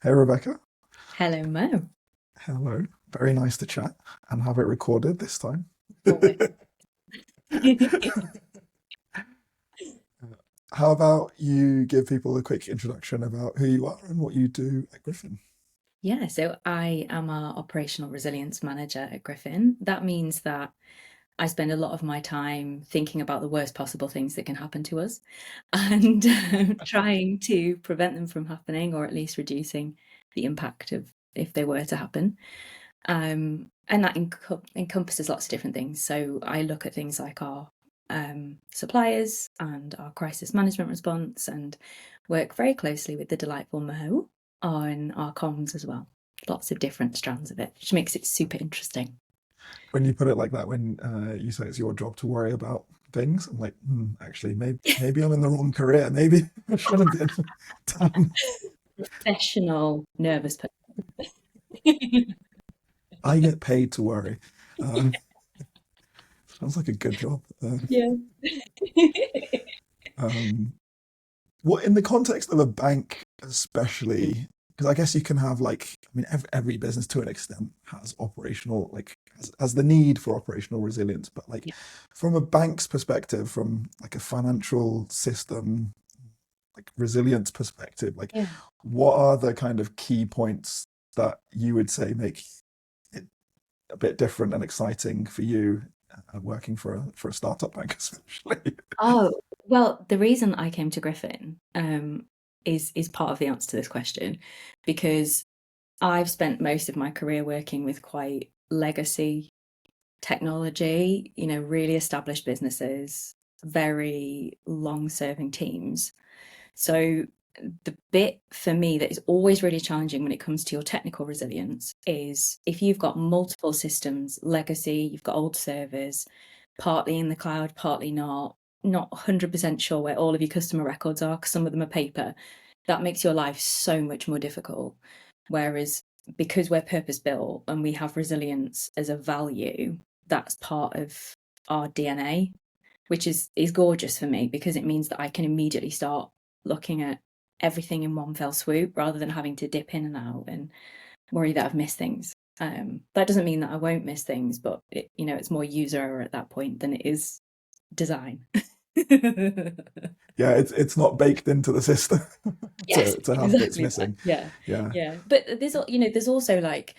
Hey Rebecca, Hello, Mo. hello. Very nice to chat and have it recorded this time. Always. How about you give people a quick introduction about who you are and what you do at Griffin? Yeah, so I am our operational resilience manager at Griffin. That means that I spend a lot of my time thinking about the worst possible things that can happen to us and trying to prevent them from happening or at least reducing the impact of if they were to happen. And that encompasses lots of different things. So I look at things like our suppliers and our crisis management response and work very closely with the delightful Mo on our comms as well. Lots of different strands of it, which makes it super interesting. When you put it like that, when you say it's your job to worry about things, I'm like, actually, maybe I'm in the wrong career. Maybe I should have been done. Professional nervous person. I get paid to worry. Um, Sounds like a good job. Yeah. Um, What in the context of a bank, especially, because I guess you can have like, I mean, every business to an extent has operational, like, has the need for operational resilience. But like, Yeah. from a bank's perspective, from like a financial system, like resilience perspective, like, Yeah. what are the kind of key points that you would say make it a bit different and exciting for you working for a startup bank, especially? Oh, well, the reason I came to Griffin is part of the answer to this question because I've spent most of my career working with quite legacy technology, really established businesses, very long-serving teams. So the bit for me that is always really challenging when it comes to your technical resilience is if you've got multiple systems, legacy, you've got old servers, partly in the cloud, partly not 100% sure where all of your customer records are because some of them are paper, that makes your life so much more difficult. Whereas because we're purpose built and we have resilience as a value, that's part of our DNA, which is gorgeous for me because it means that I can immediately start looking at everything in one fell swoop rather than having to dip in and out and worry that I've missed things. That doesn't mean that I won't miss things, but it's more user error at that point than it is design. Yeah, it's not baked into the system Yes, to have bits exactly that. missing. Yeah, Yeah. yeah. But there's also like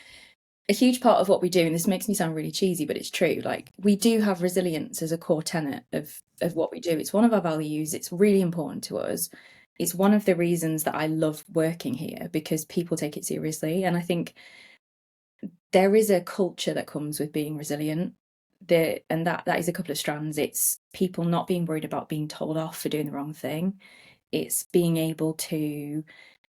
a huge part of what we do, and this makes me sound really cheesy, but it's true. Like we do have resilience as a core tenet of what we do. It's one of our values. It's really important to us. It's one of the reasons that I love working here because people take it seriously, and I think there is a culture that comes with being resilient. And that is a couple of strands. It's people not being worried about being told off for doing the wrong thing. It's being able to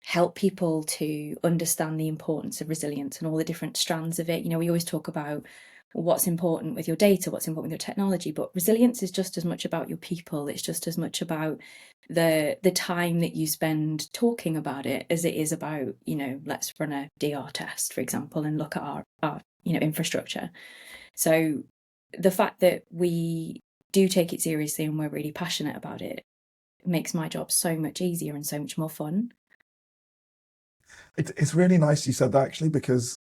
help people to understand the importance of resilience and all the different strands of it. We always talk about what's important with your data, what's important with your technology, but resilience is just as much about your people. It's just as much about the time that you spend talking about it as it is about, let's run a DR test, for example, and look at our infrastructure. So the fact that we do take it seriously and we're really passionate about it makes my job so much easier and so much more fun. It's really nice you said that actually, because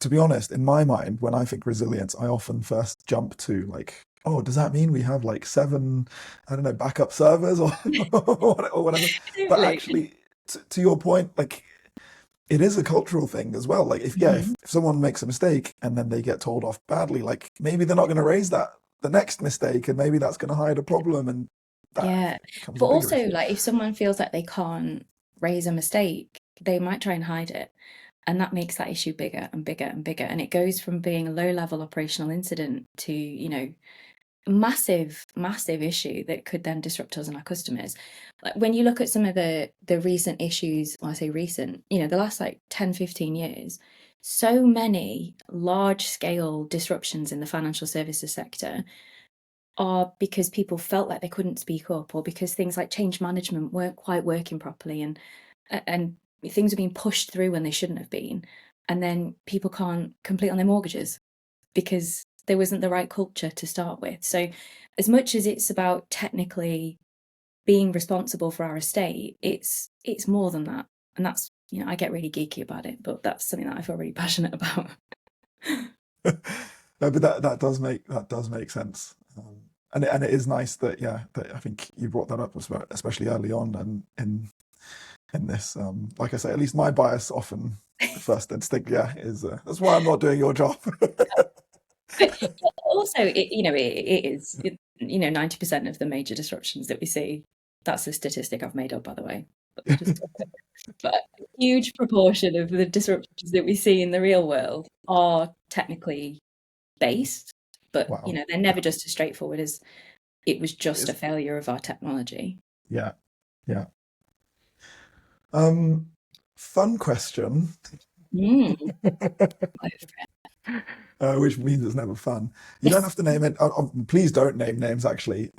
to be honest, in my mind, when I think resilience, I often first jump to like, oh, does that mean we have like seven, I don't know, backup servers or or whatever? But Totally. actually, to your point, like it is a cultural thing as well. Like if yeah, Mhm. if someone makes a mistake and then they get told off badly, like maybe they're not going to raise that the next mistake, and maybe that's going to hide a problem, and that Yeah. becomes a But bigger also, issue. like, if someone feels like they can't raise a mistake, they might try and hide it. And that makes that issue bigger and bigger and bigger. And it goes from being a low level operational incident to, massive, massive issue that could then disrupt us and our customers. Like when you look at some of the recent issues, well, I say recent, the last like 10, 15 years, so many large scale disruptions in the financial services sector are because people felt like they couldn't speak up or because things like change management weren't quite working properly and things are being pushed through when they shouldn't have been, and then people can't complete on their mortgages because there wasn't the right culture to start with. So as much as it's about technically being responsible for our estate, it's more than that, and that's I get really geeky about it, but that's something that I feel really passionate about. No, but that does make sense. And it is nice that, yeah, that I think you brought that up, especially early on, and in this. Like I say, at least my bias often, the first instinct, yeah, is that's why I'm not doing your job. But also, it is, 90% of the major disruptions that we see, that's a statistic I've made up, by the way. But a huge proportion of the disruptions that we see in the real world are technically based, but Wow. they're never Yeah. just as straightforward as it was just a It's, failure of our technology. yeah. Yeah. Um, Fun question, Mm. which means it's never fun. You don't have to name it. Please don't name names, actually.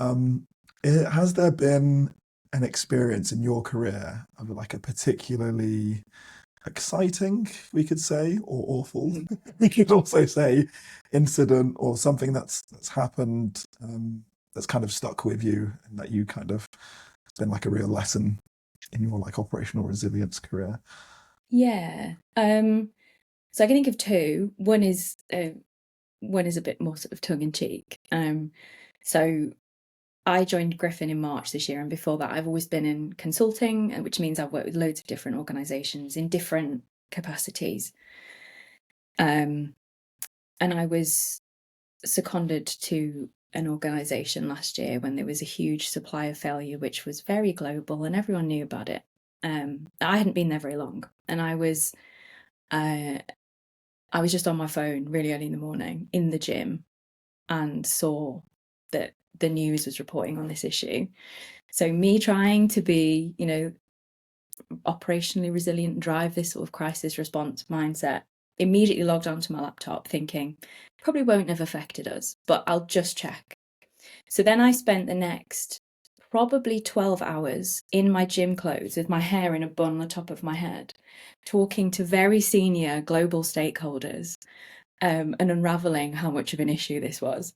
Has there been an experience in your career of like a particularly exciting, we could say, or awful, we could also say, incident or something that's happened, that's kind of stuck with you, and that you kind of, it's been like a real lesson in your like operational resilience career? Yeah. So I can think of two. One is a bit more sort of tongue in cheek. So I joined Griffin in March this year, and before that, I've always been in consulting, which means I've worked with loads of different organisations in different capacities. And I was seconded to an organisation last year when there was a huge supplier failure, which was very global, and everyone knew about it. I hadn't been there very long, and uh, I was just on my phone really early in the morning in the gym and saw that the news was reporting on this issue. So me trying to be, operationally resilient, drive this sort of crisis response mindset, immediately logged onto my laptop thinking, probably won't have affected us, but I'll just check. So then I spent the next probably 12 hours in my gym clothes with my hair in a bun on the top of my head, talking to very senior global stakeholders, and unraveling how much of an issue this was.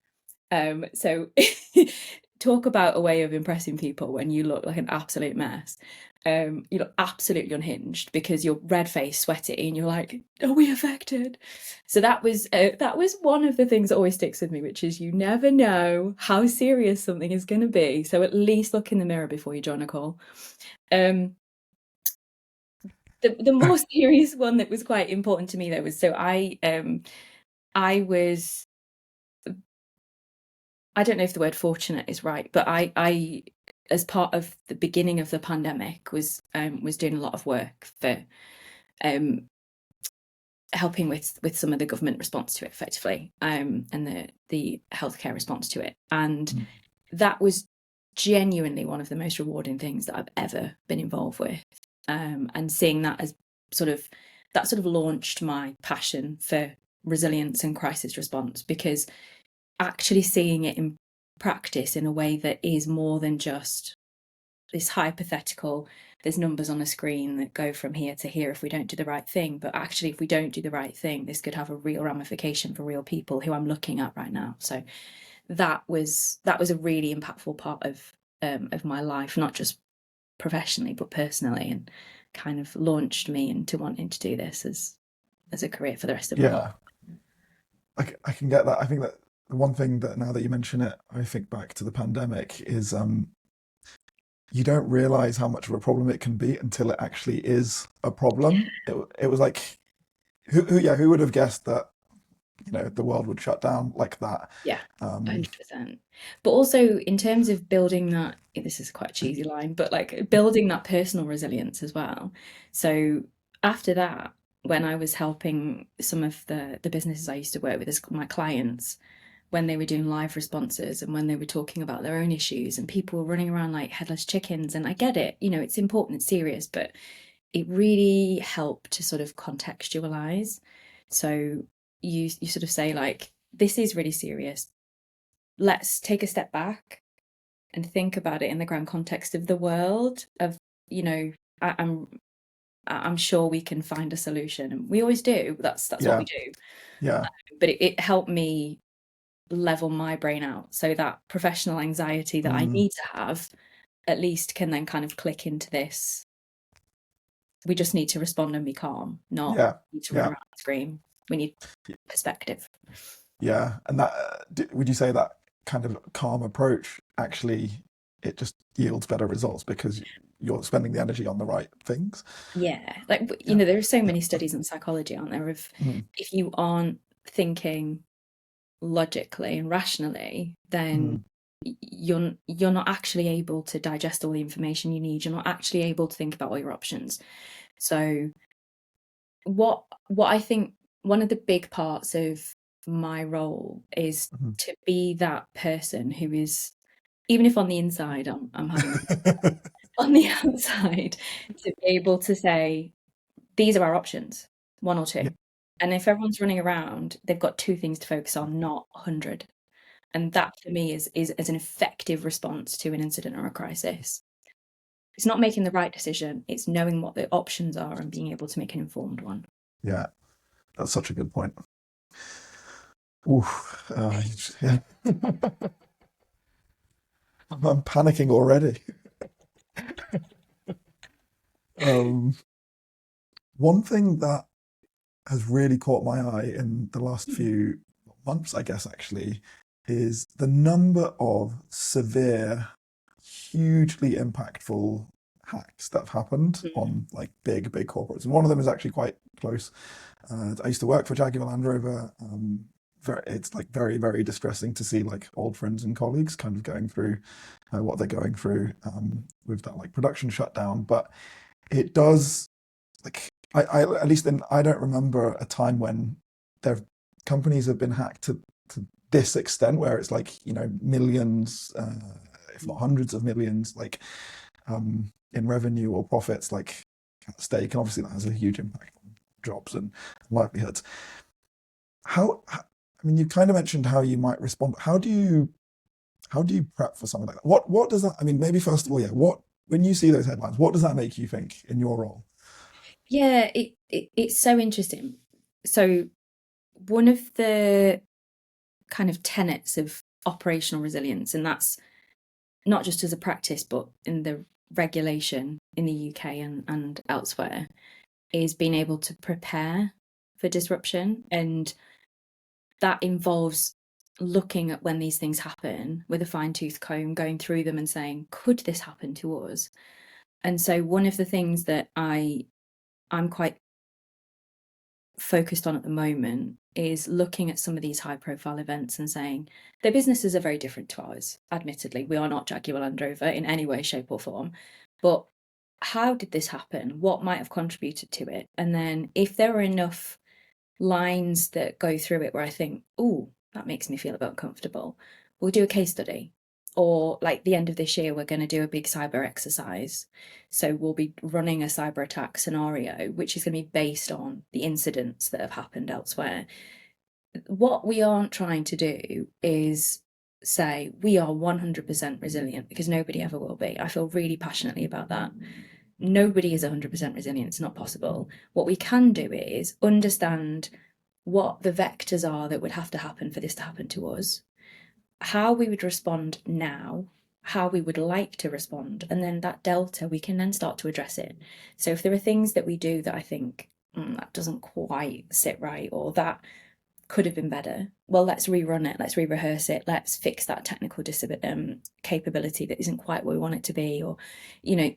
So talk about a way of impressing people when you look like an absolute mess. You look absolutely unhinged because you're red faced, sweaty, and you're like, "Are we affected?" So that was one of the things that always sticks with me, which is you never know how serious something is going to be. So at least look in the mirror before you join a call. Um, the more serious one that was quite important to me though was I don't know if the word fortunate is right, but I as part of the beginning of the pandemic was doing a lot of work for um, helping with some of the government response to it effectively, and the healthcare response to it. And Mm. that was genuinely one of the most rewarding things that I've ever been involved with. And seeing that as sort of launched my passion for resilience and crisis response, because actually seeing it in practice in a way that is more than just this hypothetical, there's numbers on a screen that go from here to here if we don't do the right thing, but actually if we don't do the right thing, this could have a real ramification for real people who I'm looking at right now. So that was a really impactful part of my life, not just professionally but personally, and kind of launched me into wanting to do this as a career for the rest of my life. Yeah, I can get that. I think that the one thing that, now that you mention it, I think back to the pandemic is, you don't realize how much of a problem it can be until it actually is a problem. It was like, who would have guessed that, the world would shut down like that? Yeah, Um, 100%. But also in terms of building that, this is quite a cheesy line, but like building that personal resilience as well. So after that, when I was helping some of the businesses I used to work with as my clients, when they were doing live responses and when they were talking about their own issues, and people were running around like headless chickens, and I get it, it's important, it's serious, but it really helped to sort of contextualize. So you sort of say like, this is really serious. Let's take a step back and think about it in the grand context of the world. Of you know, I'm sure we can find a solution, and we always do. That's what we yeah, do. yeah, But it helped me level my brain out, so that professional anxiety that I mm, need to have at least can then kind of click into this. We just need to respond and be calm, not Yeah. need to run Yeah. around and scream. We need perspective. Yeah. And that, would you say that kind of calm approach actually, it just yields better results because you're spending the energy on the right things? Yeah, like Yeah. there are so many studies in psychology, aren't there, of Mm, if you aren't thinking logically and rationally, then mm, you're not actually able to digest all the information you need. You're not actually able to think about all your options. So what I think one of the big parts of my role is mhm. to be that person who is, even if on the inside I'm having on the outside, to be able to say, these are our options, one or Yeah. two. And if everyone's running around, they've got two things to focus on, not 100. And that for me is an effective response to an incident or a crisis. It's not making the right decision, it's knowing what the options are and being able to make an informed one. Yeah. That's such a good point. Oof. Yeah. I'm panicking already. Um, One thing that has really caught my eye in the last few months, I guess, actually, is the number of severe, hugely impactful hacks that have happened Mm. on like big corporates. And one of them is actually quite close. I used to work for Jaguar Land Rover. It's like very distressing to see like old friends and colleagues kind of going through what they're going through with that like production shutdown. But it does like I at least I don't remember a time when their companies have been hacked to this extent where it's like millions, if not hundreds of millions, like in revenue or profits like at stake, and obviously that has a huge impact on jobs and livelihoods. I mean, you kind of mentioned how you might respond. How do you prep for something like that? What does that? I mean, maybe first of all, yeah. What when you see those headlines, what does that make you think in your role? Yeah, it's so interesting. So one of the kind of tenets of operational resilience, and that's not just as a practice, but in the regulation in the UK and elsewhere, is being able to prepare for disruption. And that involves looking at when these things happen with a fine tooth comb, going through them and saying, could this happen to us? And so one of the things that I'm quite focused on at the moment is looking at some of these high profile events and saying their businesses are very different to ours. Admittedly, we are not Jaguar Land Rover in any way, shape, or form. But how did this happen? What might have contributed to it? And then if there are enough lines that go through it where I think, oh, that makes me feel a bit uncomfortable, we'll do a case study. Or like the end of this year, we're going to do a big cyber exercise. So we'll be running a cyber attack scenario, which is going to be based on the incidents that have happened elsewhere. What we aren't trying to do is say we are 100% resilient, because nobody ever will be. I feel really passionately about that. Nobody is 100% resilient. It's not possible. What we can do is understand what the vectors are that would have to happen for this to happen to us, how we would respond now, how we would like to respond, and then that delta, we can then start to address it. So if there are things that we do that I think that doesn't quite sit right, or that could have been better, well, let's rerun it, let's re-rehearse it, let's fix that technical capability that isn't quite where we want it to be. Or you know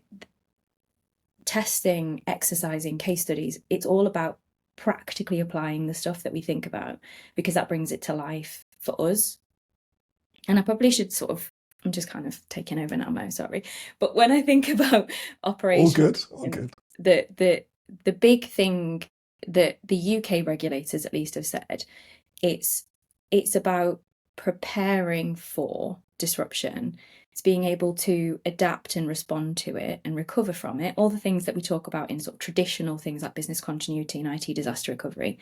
testing, exercising, case studies, it's all about practically applying the stuff that we think about, because that brings it to life for us. And I probably should sort of, I'm just kind of taking over now, Mo, sorry. But when I think about All operational, good, all good. the big thing that the UK regulators at least have said, it's about preparing for disruption. It's being able to adapt and respond to it and recover from it. All the things that we talk about in sort of traditional things like business continuity and IT disaster recovery,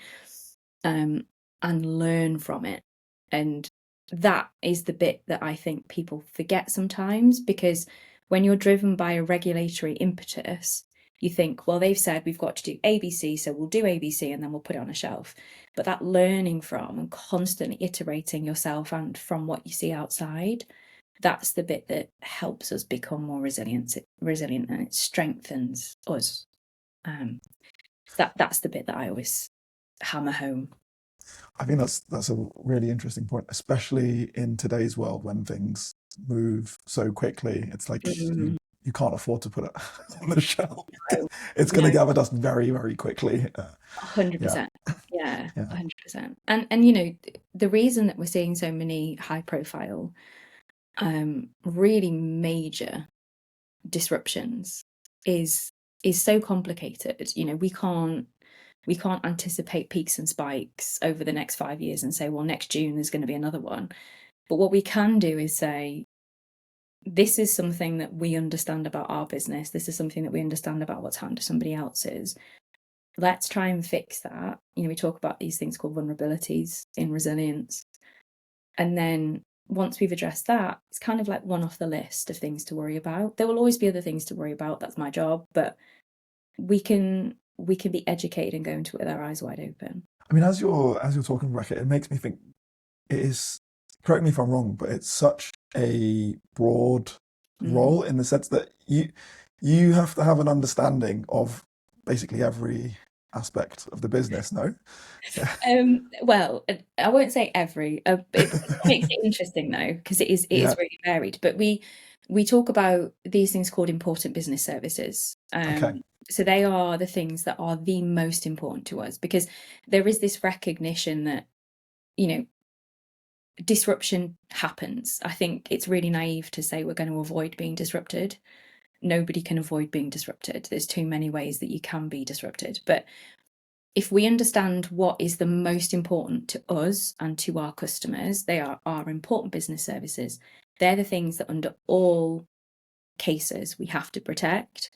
and learn from it. And that is the bit that I think people forget sometimes, because when you're driven by a regulatory impetus, you think, well, they've said we've got to do ABC, so we'll do ABC and then we'll put it on a shelf. But that learning from and constantly iterating yourself and from what you see outside, that's the bit that helps us become more resilient and it strengthens us. That's the bit that I always hammer home. I think that's a really interesting point, especially in today's world when things move so quickly. It's like Mm, you can't afford to put it on the shelf. no, It's going to no, gather dust very, very quickly. Yeah, 100%. Yeah, yeah. 100%. And you know, the reason that we're seeing so many high profile, really major disruptions is so complicated. You know, we can't anticipate peaks and spikes over the next 5 years and say, well, next June there's going to be another one. But what we can do is say, this is something that we understand about our business. This is something that we understand about what's happened to somebody else's. Let's try and fix that. You know, we talk about these things called vulnerabilities in resilience. And then once we've addressed that, it's kind of like one off the list of things to worry about. There will always be other things to worry about. That's my job. But we can be educated and go into it with our eyes wide open. I mean, as you're talking, Rebecca, it makes me think it is. Correct me if I'm wrong, but it's such a broad Mm. role in the sense that you have to have an understanding of basically every aspect of the business. No. Well, I won't say every. It makes it interesting though, because it is Yeah. really varied. But we talk about these things called important business services. Okay. So they are the things that are the most important to us, because there is this recognition that, you know, disruption happens. I think it's really naive to say we're going to avoid being disrupted. Nobody can avoid being disrupted. There's too many ways that you can be disrupted. But if we understand what is the most important to us and to our customers, they are our important business services. They're the things that under all cases we have to protect.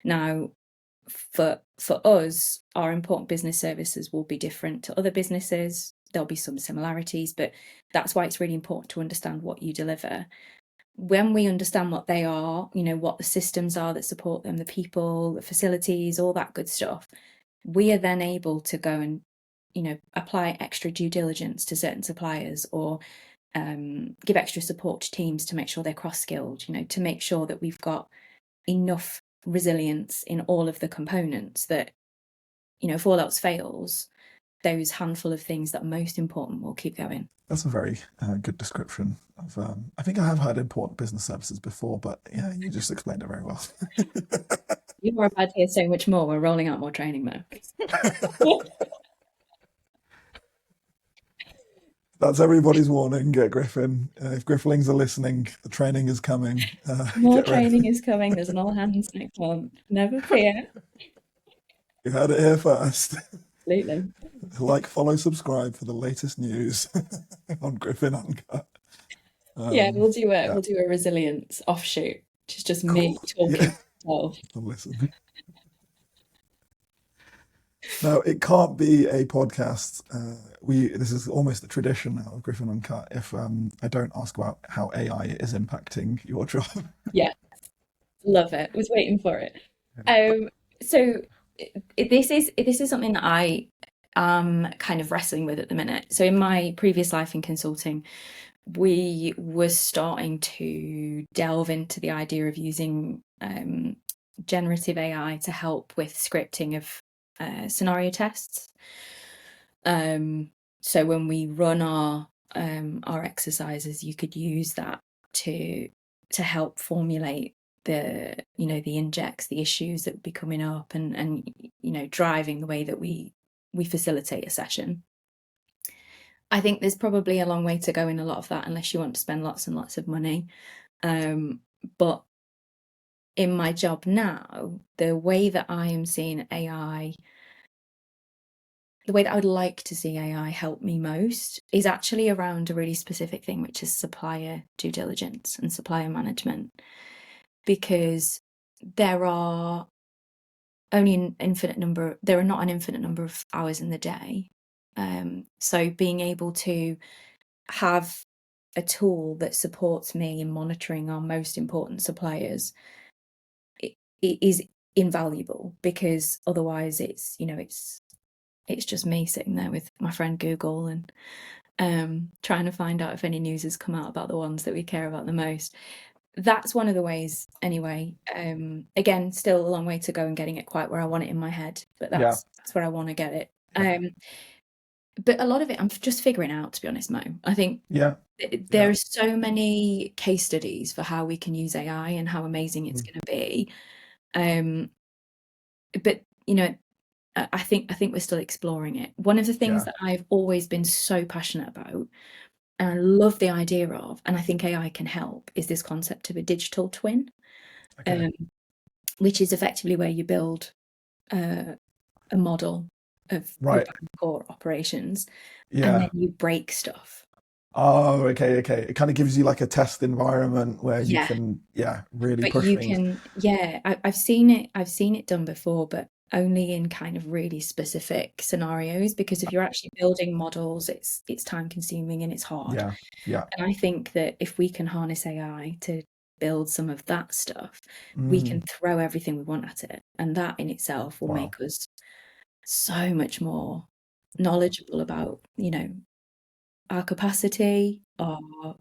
Now, for us, our important business services will be different to other businesses. There'll be some similarities, but that's why it's really important to understand what you deliver. When we understand what they are, you know, what the systems are that support them, the people, the facilities, all that good stuff, we are then able to go and, you know, apply extra due diligence to certain suppliers, or give extra support to teams to make sure they're cross-skilled, you know, to make sure that we've got enough resilience in all of the components that, you know, if all else fails, those handful of things that are most important will keep going. That's a very good description of. I think I have heard important business services before, but yeah, you just explained it very well. You are about to hear so much more. We're rolling out more training though. That's everybody's warning, Griffin. If Grifflings are listening, the training is coming. More Get ready. training is coming. There's an all hands next month. Never fear. You heard it here first. Absolutely. Like, follow, subscribe for the latest news on Griffin Uncut. Yeah, Yeah, we'll do a resilience offshoot, which is just me cool. Yeah, talking to myself. I'll listen. Now, it can't be a podcast. We This is almost a tradition now of Griffin Uncut. If I don't ask about how AI is impacting your job. Yeah, love it. Was waiting for it. But So this is something that I am kind of wrestling with at the minute. So in my previous life in consulting, we were starting to delve into the idea of using generative AI to help with scripting of scenario tests. So when we run our exercises, you could use that to help formulate the, you know, the injects, the issues that would be coming up, and you know, driving the way that we facilitate a session. I think there's probably a long way to go in a lot of that, unless you want to spend lots and lots of money. But in my job now, the way that I am seeing AI, the way that I would like to see AI help me most, is actually around a really specific thing, which is supplier due diligence and supplier management. Because there are only an infinite number, there are not an infinite number of hours in the day. So being able to have a tool that supports me in monitoring our most important suppliers, it is invaluable, because otherwise it's, you know, it's just me sitting there with my friend Google and trying to find out if any news has come out about the ones that we care about the most. that's one of the ways anyway. Again, still a long way to go in getting it quite where I want it in my head, but Yeah. that's where I want to get it. Yeah. But a lot of it I'm just figuring out, to be honest, Mo. I think Yeah. there Yeah. are so many case studies for how we can use AI and how amazing it's going to be. But you know, I think we're still exploring it. One of the things Yeah. that I've always been so passionate about, and I love the idea of, and I think AI can help, is this concept of a digital twin, Okay. which is effectively where you build a model of your Right. core operations, and then Yeah. you break stuff. Oh, okay, okay. It kind of gives you like a test environment where you Yeah, can, yeah, really but push you things. can, yeah, I've seen it done before, but only in kind of really specific scenarios, because if you're actually building models, it's time consuming and it's hard. Yeah. Yeah. And I think that if we can harness AI to build some of that stuff, we can Mm. throw everything we want at it, and that in itself will Wow. make us so much more knowledgeable about, our capacity, our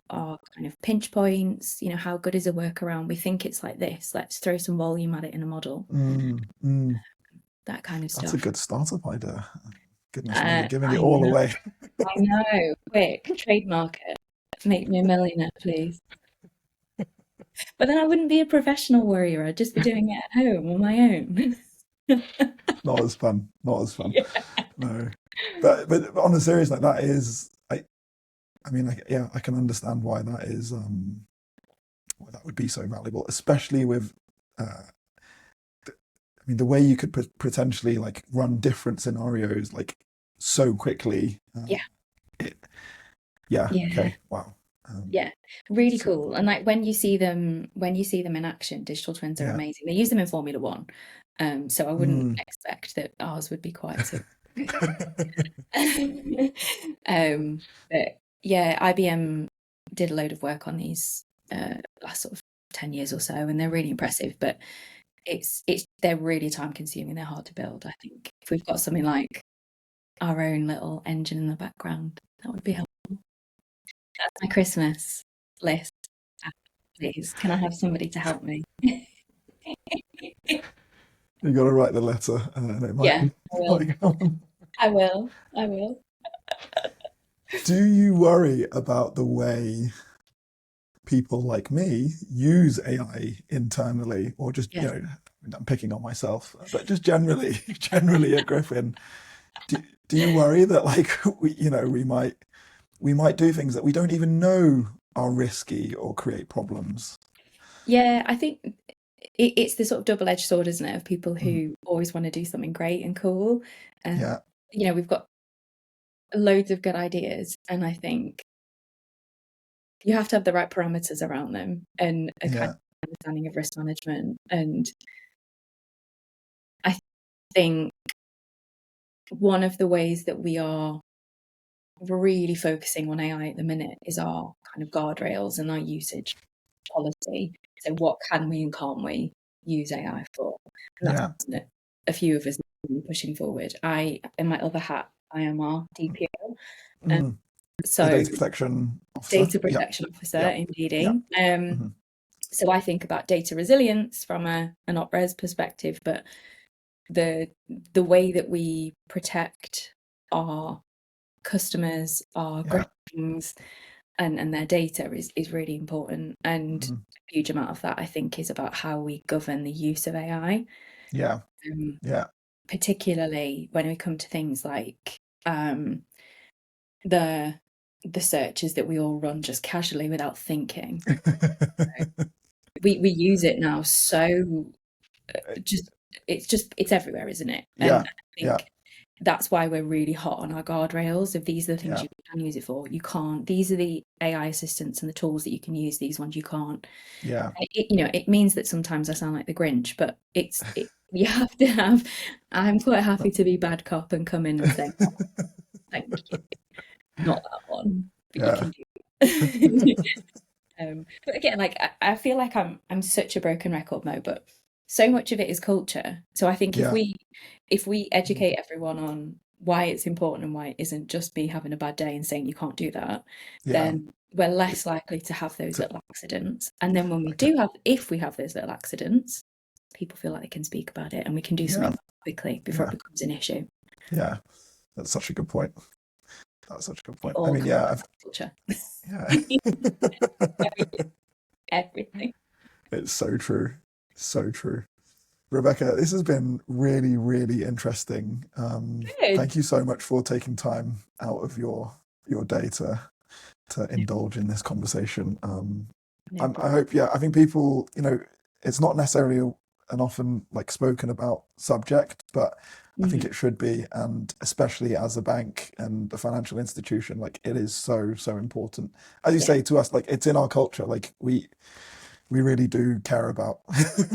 kind of pinch points, how good is a workaround? We think it's like this, let's throw some volume at it in a model, Mm. Mm. that kind of That's a stuff. good startup idea. Goodness me, you're giving it I all know, away. I know. Quick, trademark it. Make me a millionaire, please. But then I wouldn't be a professional warrior. I'd just be doing it at home on my own. Not as fun. Not as fun. Yeah. No. But on a serious note, that is I mean, yeah, I can understand why that is why that would be so valuable, especially with I mean the way you could potentially like run different scenarios like so quickly. Yeah. It, yeah. Yeah. Okay. Wow. Yeah. Really So, cool. And like when you see them in action, digital twins are yeah. amazing. They use them in Formula One. So I wouldn't Mm. expect that ours would be quite so but yeah, IBM did a load of work on these last sort of 10 years or so, and they're really impressive, but they're really time consuming, they're hard to build. I think if we've got something like our own little engine in the background, that would be helpful. That's my Christmas list. Please, can I have somebody to help me? You got to write the letter, and it might Yeah, be I will. might come. I will. Do you worry about the way people like me use AI internally, or just Yes. I'm picking on myself, but just generally, generally at Griffin, do you worry that like we might do things that we don't even know are risky or create problems? Yeah, I think it's the sort of double-edged sword, isn't it, of people Mm. who always want to do something great and cool. And, Yeah, we've got loads of good ideas, and I think you have to have the right parameters around them and a kind yeah, of understanding of risk management. And I think one of the ways that we are really focusing on AI at the minute is our kind of guardrails and our usage policy. So what can we and can't we use AI for? And that's yeah. something that a few of us are really pushing forward. In my other hat, I am our DPO. Um, Mm. The so data protection officer. data Yeah, protection officer, yeah, yeah. indeed. Hmm. So I think about data resilience from an op-res perspective, but the way that we protect our customers, our Yeah. Griffins, and their data is really important. And Hmm. a huge amount of that, I think, is about how we govern the use of AI, Yeah, um, yeah. particularly when we come to things like the searches that we all run just casually without thinking. We use it now so just it's everywhere, isn't it? And Yeah, I yeah, think that's why we're really hot on our guardrails. If these are the things yeah. you can use it for, you can't. These are the AI assistants and the tools that you can use. These ones you can't. Yeah. It means that sometimes I sound like the Grinch, but you have to have. I'm quite happy to be bad cop and come in and say, "Oh, thank you, not that one, but you Yeah. can do." It." But again, like I feel like I'm such a broken record, Mo, but so much of it is culture. So I think Yeah. if we educate everyone on why it's important and why it isn't just me having a bad day and saying you can't do that, Yeah. then we're less likely to have those little accidents. And then when we Okay. do have, if we have those little accidents, people feel like they can speak about it and we can do Yeah. something quickly before Yeah. it becomes an issue. Yeah. That's such a good point. That's such a good It point. I all mean, comes yeah, back to culture. yeah. Everything. It's so true. So true. Rebecca, this has been really, really interesting. Good. Thank you so much for taking time out of your day to indulge in this conversation. No I problem. hope, yeah, I think people, it's not necessarily an often like spoken about subject, but I think it should be, and especially as a bank and a financial institution, like it is so, so important. As you Yeah, say to us, like it's in our culture. Like we really do care about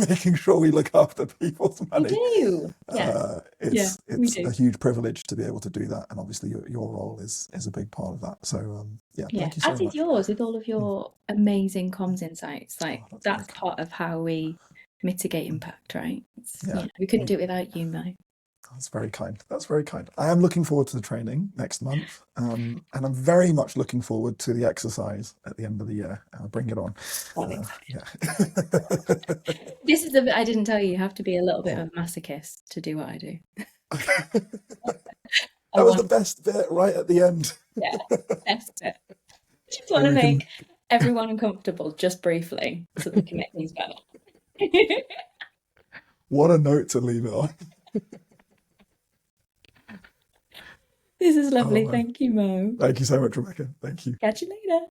making sure we look after people's we money. do. Yeah, yeah, we It's a do. huge privilege to be able to do that, and obviously your role is a big part of that. So yeah, Yeah, thank you so as is much. yours with all of your amazing comms insights. Oh, Like that's very that's kind. part of how we mitigate impact, right? Yeah, We couldn't do it without you, Mo. that's very kind. That's very kind. I am looking forward to the training next month, and I'm very much looking forward to the exercise at the end of the year. Bring it on. I'm excited. Yeah. This is the bit I didn't tell you. You have to be a little bit Oh. of a masochist to do what I do. I That was the want, best bit right at the end. yeah, best bit. Just want Maybe to we can. make everyone uncomfortable just briefly so that we can make things better. What a note to leave it on. This is Oh lovely. man. Thank you, Mo. Thank you so much, Rebecca. Thank you. Catch you later.